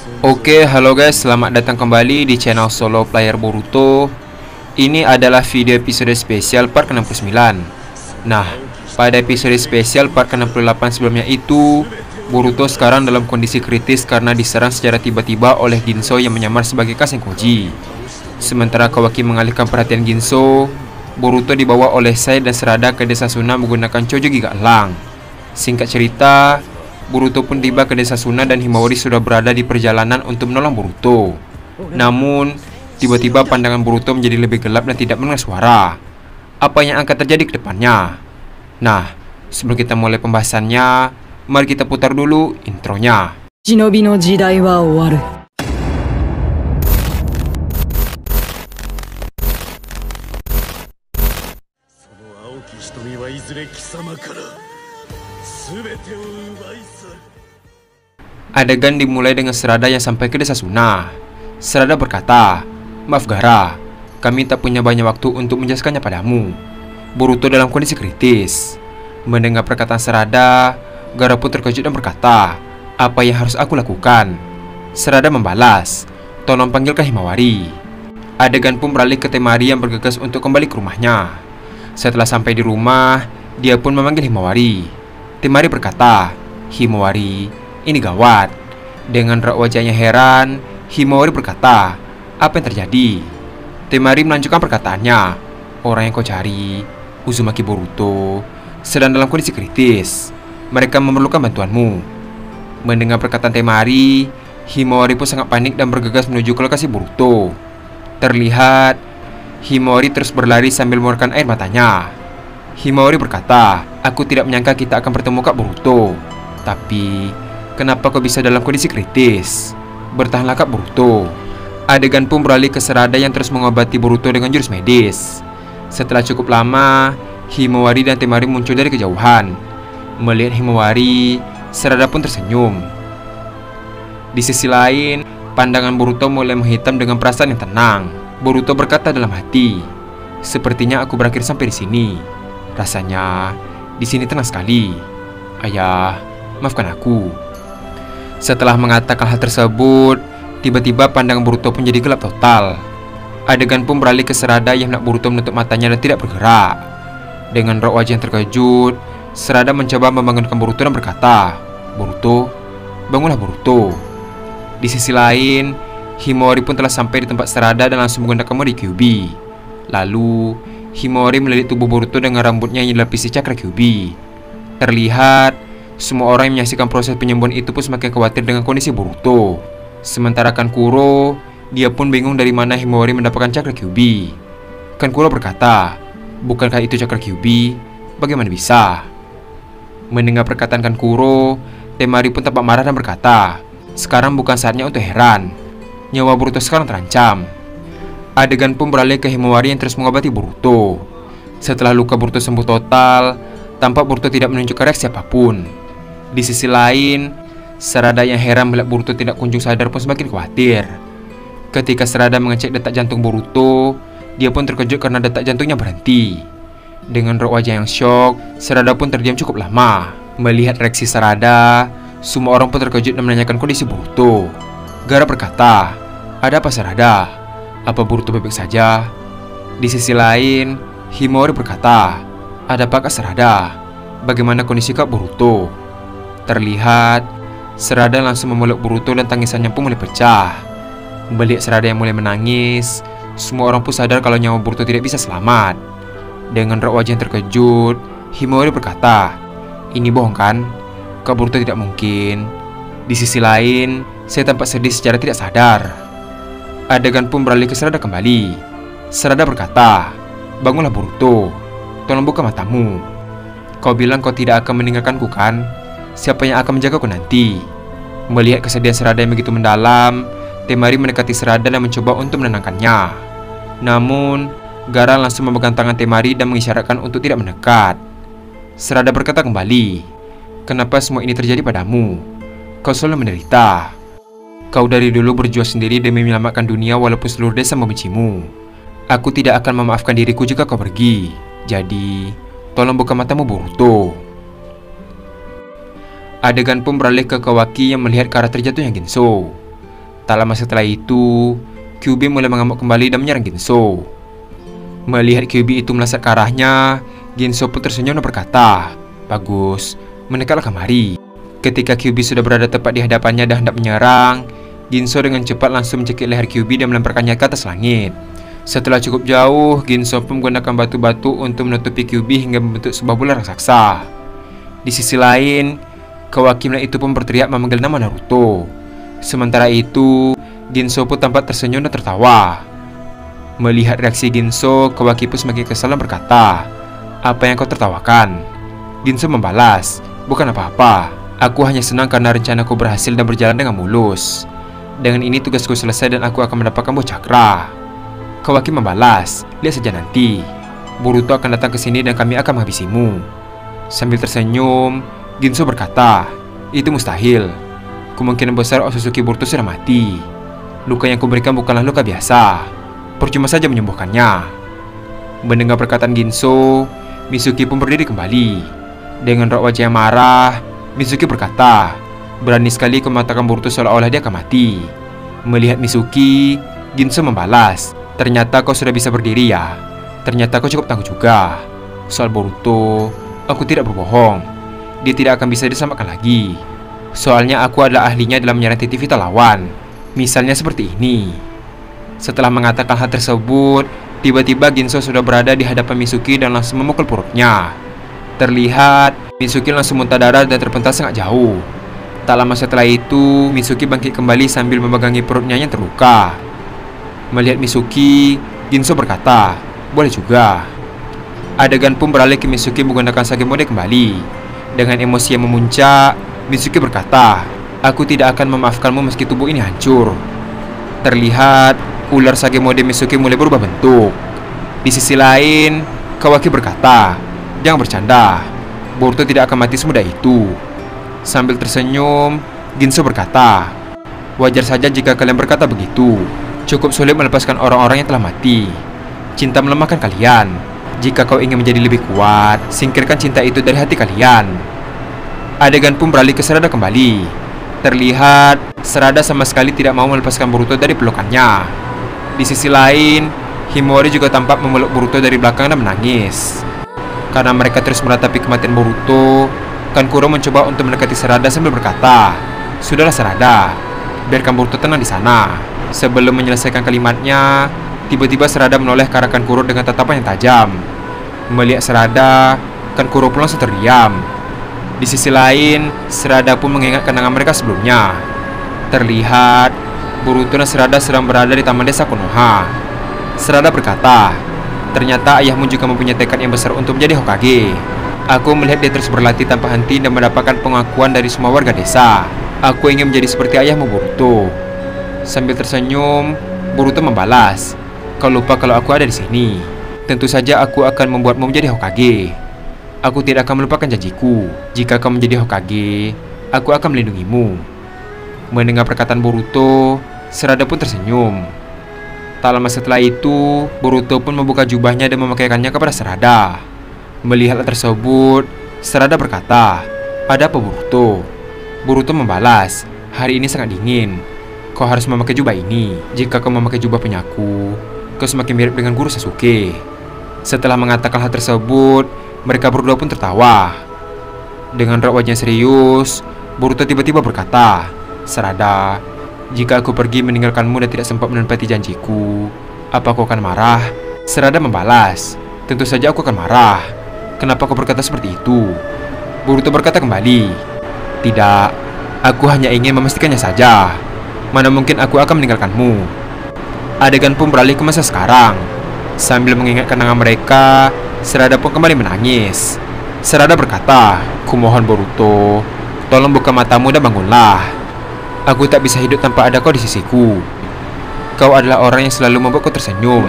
Oke, halo guys, selamat datang kembali di channel Solo Player Boruto. Ini adalah video episode spesial part ke-69. Nah, pada episode spesial part ke-68 sebelumnya itu, Boruto sekarang dalam kondisi kritis karena diserang secara tiba-tiba oleh Ginso yang menyamar sebagai Kasenkoji. Sementara Kawaki mengalihkan perhatian Ginso, Boruto dibawa oleh Sai dan Sarada ke desa Suna menggunakan Chojo Giga Elang. Singkat cerita, Boruto pun tiba ke desa Suna dan Himawari sudah berada di perjalanan untuk menolong Boruto. Namun, tiba-tiba pandangan Boruto menjadi lebih gelap dan tidak mendengar suara. Apa yang akan terjadi ke depannya? Nah, sebelum kita mulai pembahasannya, mari kita putar dulu intronya. Shinobi no jidai wa owaru. Adegan dimulai dengan Sarada yang sampai ke desa Suna. Sarada berkata, "Maaf Gaara, kami tak punya banyak waktu untuk menjelaskannya padamu. Boruto dalam kondisi kritis." Mendengar perkataan Sarada, Gaara pun terkejut dan berkata, "Apa yang harus aku lakukan?" Sarada membalas, "Tolong panggilkan Himawari." Adegan pun beralih ke Temari yang bergegas untuk kembali ke rumahnya. Setelah sampai di rumah, dia pun memanggil Himawari. Temari berkata, "Himawari, ini gawat." Dengan raut wajahnya heran, Himawari berkata, "Apa yang terjadi?" Temari melanjutkan perkataannya, "Orang yang kau cari, Uzumaki Boruto, sedang dalam kondisi kritis. Mereka memerlukan bantuanmu." Mendengar perkataan Temari, Himawari pun sangat panik dan bergegas menuju ke lokasi Boruto. Terlihat, Himawari terus berlari sambil mengeluarkan air matanya. Himawari berkata, "Aku tidak menyangka kita akan bertemu Kak Boruto. Tapi, kenapa kau bisa dalam kondisi kritis? Bertahanlah Kak Boruto." Adegan pun beralih ke Sarada yang terus mengobati Boruto dengan jurus medis. Setelah cukup lama, Himawari dan Temari muncul dari kejauhan. Melihat Himawari, Sarada pun tersenyum. Di sisi lain, pandangan Boruto mulai menghitam dengan perasaan yang tenang. Boruto berkata dalam hati, "Sepertinya aku berakhir sampai di sini. Rasanya di sini tenang sekali. Ayah, maafkan aku." Setelah mengatakan hal tersebut, tiba-tiba pandangan Boruto pun jadi gelap total. Adegan pun beralih ke Sarada yang hendak Boruto menutup matanya dan tidak bergerak. Dengan raut wajah yang terkejut, Sarada mencoba membangunkan Boruto dan berkata, "Boruto, bangunlah Boruto." Di sisi lain, Himawari pun telah sampai di tempat Sarada dan langsung menggunakan mode Kyuubi. Lalu, Himawari melilit tubuh Boruto dengan rambutnya yang dilapisi cakra Kyuubi. Terlihat, semua orang yang menyaksikan proses penyembuhan itu pun semakin khawatir dengan kondisi Boruto. Sementara Kankuro, dia pun bingung dari mana Himawari mendapatkan cakra Kyuubi. Kankuro berkata, "Bukankah itu cakra Kyuubi? Bagaimana bisa?" Mendengar perkataan Kankuro, Temari pun tampak marah dan berkata, "Sekarang bukan saatnya untuk heran. Nyawa Boruto sekarang terancam." Adegan pun beralih ke Himawari yang terus mengobati Boruto. Setelah luka Boruto sembuh total, tampak Boruto tidak menunjukkan reaksi apapun. Di sisi lain, Sarada yang heran melihat Boruto tidak kunjung sadar pun semakin khawatir. Ketika Sarada mengecek detak jantung Boruto, dia pun terkejut karena detak jantungnya berhenti. Dengan raut wajah yang syok, Sarada pun terdiam cukup lama. Melihat reaksi Sarada, semua orang pun terkejut dan menanyakan kondisi Boruto. Gaara berkata, "Ada apa Sarada? Apa Boruto baik-baik saja?" Di sisi lain, Himawari berkata, "Ada apa Kak Sarada? Bagaimana kondisi Kak Boruto?" Terlihat, Sarada langsung memeluk Boruto dan tangisannya pun mulai pecah. Melihat Sarada yang mulai menangis, semua orang pun sadar kalau nyawa Boruto tidak bisa selamat. Dengan raut wajah yang terkejut, Himawari berkata, "Ini bohong kan? Kak Boruto tidak mungkin." Di sisi lain, saya tampak sedih secara tidak sadar. Adegan pun beralih ke Sarada kembali. Sarada berkata, "Bangunlah Boruto, tolong buka matamu. Kau bilang kau tidak akan meninggalkanku kan? Siapa yang akan menjagaku nanti?" Melihat kesedihan Sarada yang begitu mendalam, Temari mendekati Sarada dan mencoba untuk menenangkannya. Namun, Gaara langsung memegang tangan Temari dan mengisyaratkan untuk tidak mendekat. Sarada berkata kembali, "Kenapa semua ini terjadi padamu? Kau selalu menderita. Kau dari dulu berjuang sendiri demi menyelamatkan dunia walaupun seluruh desa membencimu. Aku tidak akan memaafkan diriku jika kau pergi. Jadi, tolong buka matamu Boruto." Adegan pun beralih ke Kawaki yang melihat ke arah terjatuhnya Ginso. Tak lama setelah itu, Kyuubi mulai mengamuk kembali dan menyerang Ginso. Melihat Kyuubi itu melesat ke arahnya, Ginso pun tersenyum dan berkata, "Bagus, mendekatlah kemari." Ketika Kyuubi sudah berada tepat di hadapannya dan hendak menyerang, Ginso dengan cepat langsung mencekik leher Kyuubi dan melemparkannya ke atas langit. Setelah cukup jauh, Ginso pun menggunakan batu-batu untuk menutupi Kyuubi hingga membentuk sebuah bola raksasa. Di sisi lain, Kawaki itu pun berteriak memanggil nama Naruto. Sementara itu, Ginso pun tampak tersenyum dan tertawa. Melihat reaksi Ginso, Kawaki pun semakin kesal dan berkata, "Apa yang kau tertawakan?" Ginso membalas, "Bukan apa-apa. Aku hanya senang karena rencanaku berhasil dan berjalan dengan mulus. Dengan ini tugasku selesai dan aku akan mendapatkan buah cakra." Kawaki membalas, "Lihat saja nanti. Boruto akan datang ke sini dan kami akan menghabisimu." Sambil tersenyum, Ginso berkata, "Itu mustahil. Kemungkinan besar Otsutsuki Boruto sudah mati. Luka yang kuberikan bukanlah luka biasa. Percuma saja menyembuhkannya." Mendengar perkataan Ginso, Mitsuki pun berdiri kembali. Dengan raut wajah yang marah, Mitsuki berkata, "Berani sekali kau mengatakan Boruto seolah-olah dia akan mati." Melihat Mitsuki, Ginso membalas, "Ternyata kau sudah bisa berdiri ya. Ternyata kau cukup tangguh juga. Soal Boruto, aku tidak berbohong. Dia tidak akan bisa diselamatkan lagi. Soalnya aku adalah ahlinya dalam menyerang titik vital lawan. Misalnya seperti ini." Setelah mengatakan hal tersebut, tiba-tiba Ginso sudah berada di hadapan Mitsuki dan langsung memukul perutnya. Terlihat, Mitsuki langsung muntah darah dan terpental sangat jauh. Tak lama setelah itu, Mitsuki bangkit kembali sambil memegangi perutnya yang terluka. Melihat Mitsuki, Ginso berkata, "Boleh juga." Adegan pun beralih ke Mitsuki menggunakan Sage Mode kembali. Dengan emosi yang memuncak, Mitsuki berkata, "Aku tidak akan memaafkanmu meski tubuh ini hancur." Terlihat, ular Sage Mode Mitsuki mulai berubah bentuk. Di sisi lain, Kawaki berkata, "Jangan bercanda. Boruto tidak akan mati semudah itu." Sambil tersenyum, Ginso berkata, "Wajar saja jika kalian berkata begitu. Cukup sulit melepaskan orang-orang yang telah mati. Cinta melemahkan kalian. Jika kau ingin menjadi lebih kuat, singkirkan cinta itu dari hati kalian." Adegan pun beralih ke Sarada kembali. Terlihat, Sarada sama sekali tidak mau melepaskan Boruto dari pelukannya. Di sisi lain, Himawari juga tampak memeluk Boruto dari belakang dan menangis. Karena mereka terus meratapi kematian Boruto, Kankuro mencoba untuk mendekati Sarada sambil berkata, "Sudahlah Sarada, biarkan Boruto tenang di sana." Sebelum menyelesaikan kalimatnya, tiba-tiba Sarada menoleh ke arah Kankuro dengan tatapan yang tajam. Melihat Sarada, Kankuro pun langsung terdiam. Di sisi lain, Sarada pun mengingat kenangan mereka sebelumnya. Terlihat, Boruto dan Sarada sedang berada di taman desa Konoha. Sarada berkata, "Ternyata ayahmu juga mempunyai tekad yang besar untuk menjadi Hokage. Aku melihat dia terus berlatih tanpa henti dan mendapatkan pengakuan dari semua warga desa. Aku ingin menjadi seperti ayahmu Boruto." Sambil tersenyum, Boruto membalas, "Kau lupa kalau aku ada di sini. Tentu saja aku akan membuatmu menjadi Hokage. Aku tidak akan melupakan janjiku. Jika kau menjadi Hokage, aku akan melindungimu." Mendengar perkataan Boruto, Sarada pun tersenyum. Tak lama setelah itu, Boruto pun membuka jubahnya dan memakaikannya kepada Sarada. Melihat hal tersebut, Sarada berkata, "Ada apa Boruto?" Boruto membalas, "Hari ini sangat dingin. Kau harus memakai jubah ini. Jika kau memakai jubah penyaku, kau semakin mirip dengan guru Sasuke." Setelah mengatakan hal tersebut, mereka berdua pun tertawa. Dengan raut wajah serius, Boruto tiba-tiba berkata, "Sarada, jika aku pergi meninggalkanmu dan tidak sempat menepati janjiku, apa kau akan marah?" Sarada membalas, "Tentu saja aku akan marah. Kenapa kau berkata seperti itu?" Boruto berkata kembali, "Tidak, aku hanya ingin memastikannya saja. Mana mungkin aku akan meninggalkanmu." Adegan pun beralih ke masa sekarang. Sambil mengingat kenangan mereka, Sarada pun kembali menangis. Sarada berkata, "Kumohon Boruto, tolong buka matamu dan bangunlah. Aku tak bisa hidup tanpa ada kau di sisiku. Kau adalah orang yang selalu membuatku tersenyum.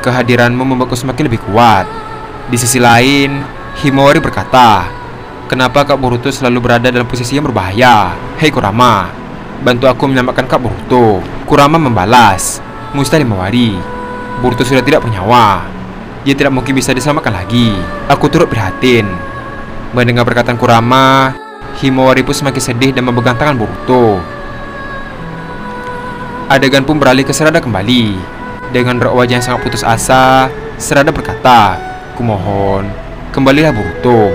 Kehadiranmu membuatku semakin lebih kuat." Di sisi lain, Himawari berkata, "Kenapa Kak Boruto selalu berada dalam posisi yang berbahaya? Hei Kurama, bantu aku menyelamatkan Kak Boruto." Kurama membalas, "Mustahil Himawari. Boruto sudah tidak bernyawa. Dia tidak mungkin bisa diselamatkan lagi. Aku turut prihatin." Mendengar perkataan Kurama, Himawari pun semakin sedih dan memegang tangan Boruto. Adegan pun beralih ke Sarada kembali. Dengan raut wajah yang sangat putus asa, Sarada berkata, "Kumohon, kembalilah Boruto.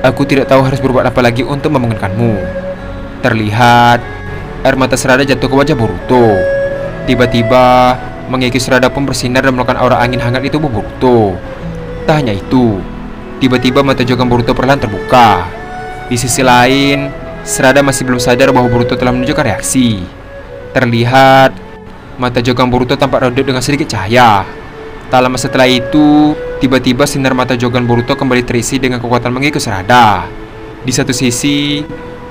Aku tidak tahu harus berbuat apa lagi untuk membangunkanmu." Terlihat air mata Sarada jatuh ke wajah Boruto. Tiba-tiba, mengikis Sarada pun bersinar dan melakukan aura angin hangat di tubuh Boruto. Tak hanya itu, tiba-tiba mata Jogan Boruto perlahan terbuka. Di sisi lain, Sarada masih belum sadar bahwa Boruto telah menunjukkan reaksi. Terlihat mata Jogan Boruto tampak redup dengan sedikit cahaya. Tak lama setelah itu, tiba-tiba sinar mata Jogan Boruto kembali terisi dengan kekuatan mengikis Sarada. Di satu sisi,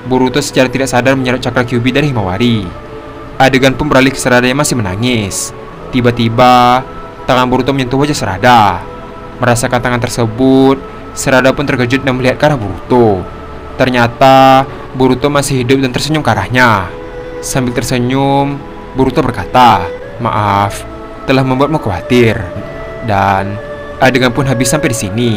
Boruto secara tidak sadar menyerap cakra Kyuubi dari Himawari. Adegan pun beralih ke Sarada yang masih menangis. Tiba-tiba, tangan Boruto menyentuh wajah Sarada. Merasakan tangan tersebut, Sarada pun terkejut dan melihat ke arah Boruto. Ternyata, Boruto masih hidup dan tersenyum ke arahnya. Sambil tersenyum, Boruto berkata, "Maaf, telah membuatmu khawatir." Dan adegan pun habis sampai di sini.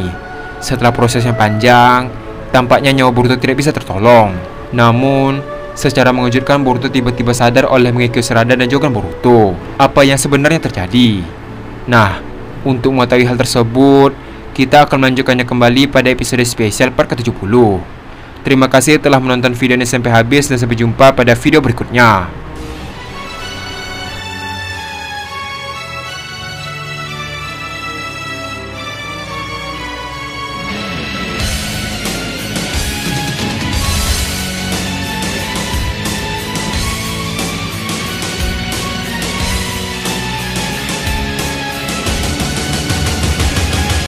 Setelah proses yang panjang, tampaknya nyawa Boruto tidak bisa tertolong. Namun, secara mengejutkan Boruto tiba-tiba sadar oleh mengikis Sarada dan Jogan Boruto apa yang sebenarnya terjadi. Nah, untuk mengetahui hal tersebut, kita akan melanjutkannya kembali pada episode spesial part ke-70. Terima kasih telah menonton video ini sampai habis dan sampai jumpa pada video berikutnya.